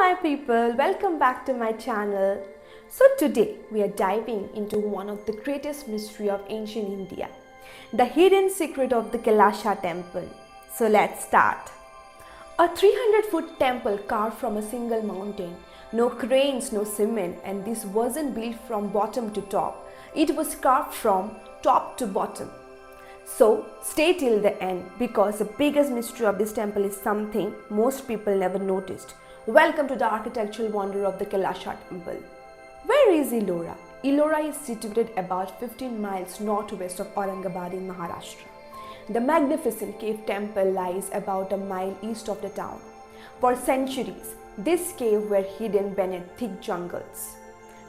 my people, welcome back to my channel. So today we are diving into one of the greatest mystery of ancient India, the hidden secret of the Kailasa Temple. So let's start. A 300-foot temple carved from a single mountain, no cranes, no cement, and this wasn't built from bottom to top. It was carved from top to bottom. So stay till the end because the biggest mystery of this temple is something most people never noticed. Welcome to the architectural wonder of the Kailasa Temple. Where is Ellora? Ellora is situated about 15 miles northwest of Aurangabad in Maharashtra. The magnificent cave temple lies about a mile east of the town. For centuries, this cave were hidden beneath thick jungles.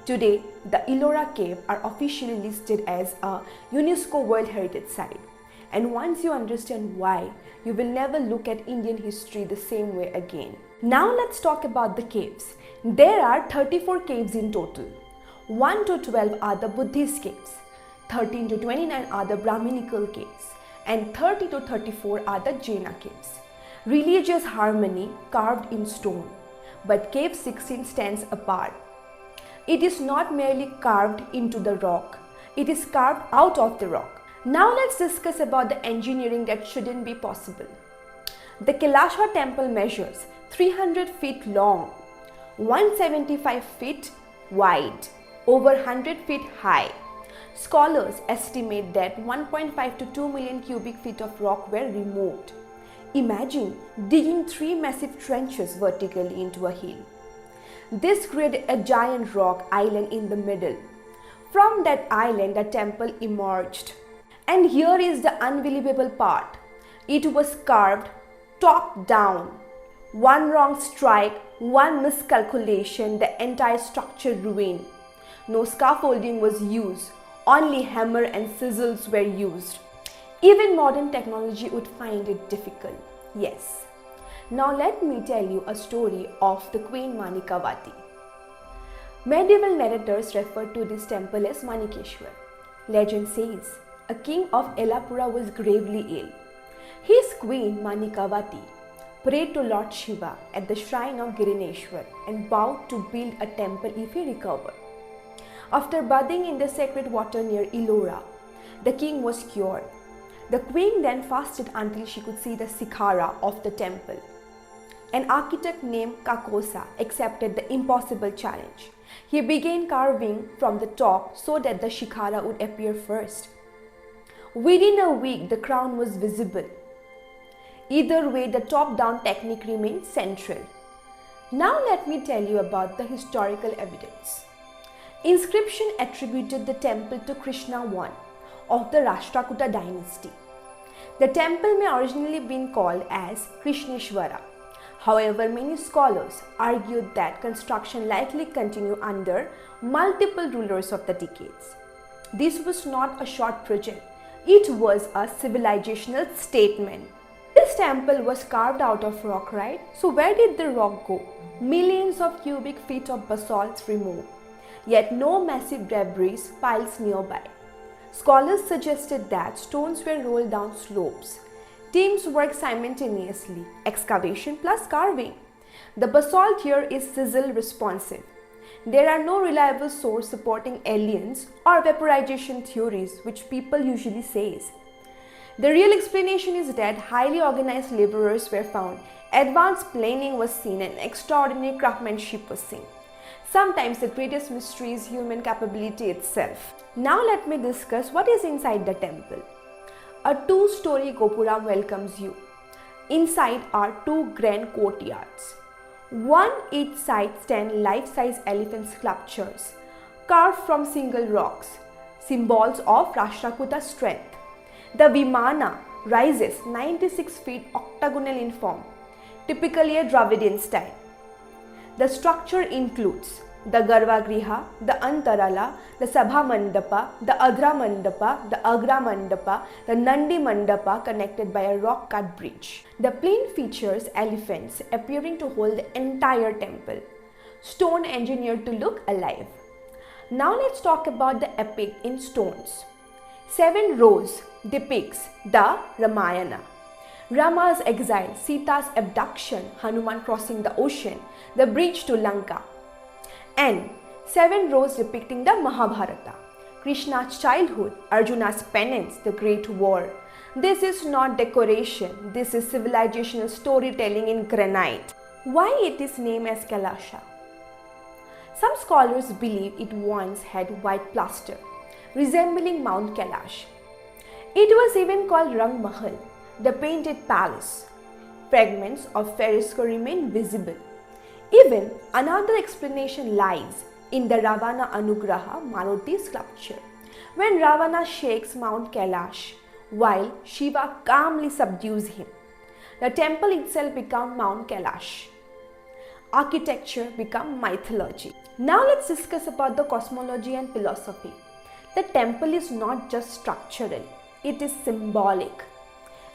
Today, the Ellora cave are officially listed as a UNESCO World Heritage Site. And once you understand why, you will never look at Indian history the same way again. Now let's talk about the caves. There are 34 caves in total. 1 to 12 are the Buddhist caves, 13 to 29 are the Brahminical caves, and 30 to 34 are the Jaina caves. Religious harmony carved in stone, but cave 16 stands apart. It is not merely carved into the rock, it is carved out of the rock. Now let's discuss about the engineering that shouldn't be possible. The Kailasa Temple measures 300 feet long, 175 feet wide, over 100 feet high. Scholars estimate that 1.5 to 2 million cubic feet of rock were removed. Imagine digging 3 massive trenches vertically into a hill. This created a giant rock island in the middle. From that island, the temple emerged. And here is the unbelievable part. It was carved top down. One wrong strike, one miscalculation, the entire structure ruined. No scaffolding was used, only hammer and chisels were used. Even modern technology would find it difficult. Yes. Now let me tell you a story of the Queen Manikavati. Medieval narrators refer to this temple as Manikeshwar. Legend says a king of Ellora was gravely ill. His queen Manikavati prayed to Lord Shiva at the shrine of Girineshwar and vowed to build a temple if he recovered. After bathing in the sacred water near Ellora, the king was cured. The queen then fasted until she could see the shikhara of the temple. An architect named Kailasa accepted the impossible challenge. He began carving from the top so that the shikhara would appear first. Within a week, the crown was visible. Either way, the top-down technique remains central. Now let me tell you about the historical evidence. Inscription attributed the temple to Krishna I of the Rashtrakuta dynasty. The temple may originally been called as Krishneshwara. However, many scholars argued that construction likely continued under multiple rulers of the decades. This was not a short project. It was a civilizational statement. This temple was carved out of rock, right? So where did the rock go? Millions of cubic feet of basalt removed, yet no massive debris piles nearby. Scholars suggested that stones were rolled down slopes. Teams worked simultaneously, excavation plus carving. The basalt here is sizzle responsive. There are no reliable sources supporting aliens or vaporization theories, which people usually say. The real explanation is that highly organized laborers were found, advanced planning was seen, and extraordinary craftsmanship was seen. Sometimes the greatest mystery is human capability itself. Now let me discuss what is inside the temple. A 2-story gopuram welcomes you. Inside are 2 grand courtyards. One each side stand life-size elephant sculptures carved from single rocks, symbols of Rashtrakuta strength. The Vimana rises 96 feet octagonal in form, typically a Dravidian style. The structure includes the Garvagriha, the Antarala, the Sabha Mandapa, the Adra Mandapa, the Agra Mandapa, the Nandi Mandapa connected by a rock-cut bridge. The plain features elephants appearing to hold the entire temple, stone engineered to look alive. Now let's talk about the epic in stones. 7 rows depicts the Ramayana. Rama's exile, Sita's abduction, Hanuman crossing the ocean, the bridge to Lanka, and 7 rows depicting the Mahabharata. Krishna's childhood, Arjuna's penance, the Great War. This is not decoration, this is civilizational storytelling in granite. Why it is named as Kailasa? Some scholars believe it once had white plaster, resembling Mount Kailash. It was even called Rang Mahal, the painted palace. Fragments of fresco remain visible. Even another explanation lies in the Ravana Anugraha Maruti sculpture, when Ravana shakes Mount Kailash while Shiva calmly subdues him. The temple itself becomes Mount Kailash. Architecture becomes mythology. Now let's discuss about the cosmology and philosophy. The temple is not just structural, it is symbolic.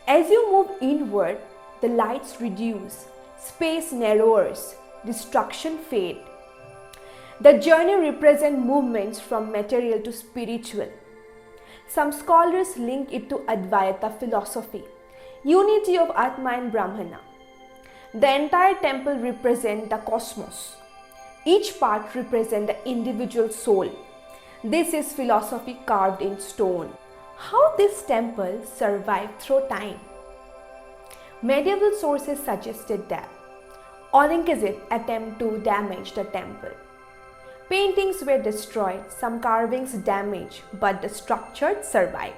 As you move inward, the lights reduce, space narrows, destruction fades. The journey represents movements from material to spiritual. Some scholars link it to Advaita philosophy, unity of Atma and Brahmana. The entire temple represents the cosmos. Each part represents the individual soul. This is philosophy carved in stone. How this temple survived through time? Medieval sources suggested that Aurangzeb attempted to damage the temple. Paintings were destroyed, some carvings damaged, but the structure survived.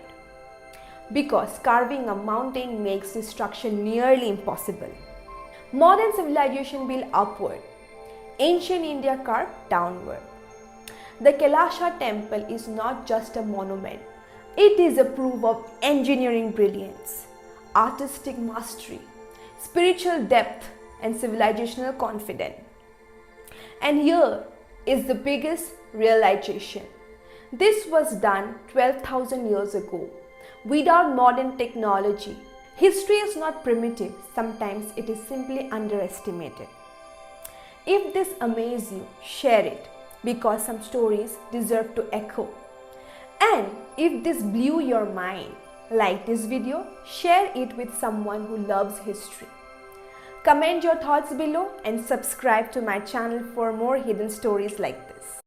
Because carving a mountain makes destruction nearly impossible. Modern civilization built upward. Ancient India carved downward. The Kailasa Temple is not just a monument. It is a proof of engineering brilliance, artistic mastery, spiritual depth, and civilizational confidence. And here is the biggest realization. This was done 12,000 years ago, without modern technology. History is not primitive, sometimes it is simply underestimated. If this amazes you, share it, because some stories deserve to echo. And if this blew your mind, like this video, share it with someone who loves history. Comment your thoughts below and subscribe to my channel for more hidden stories like this.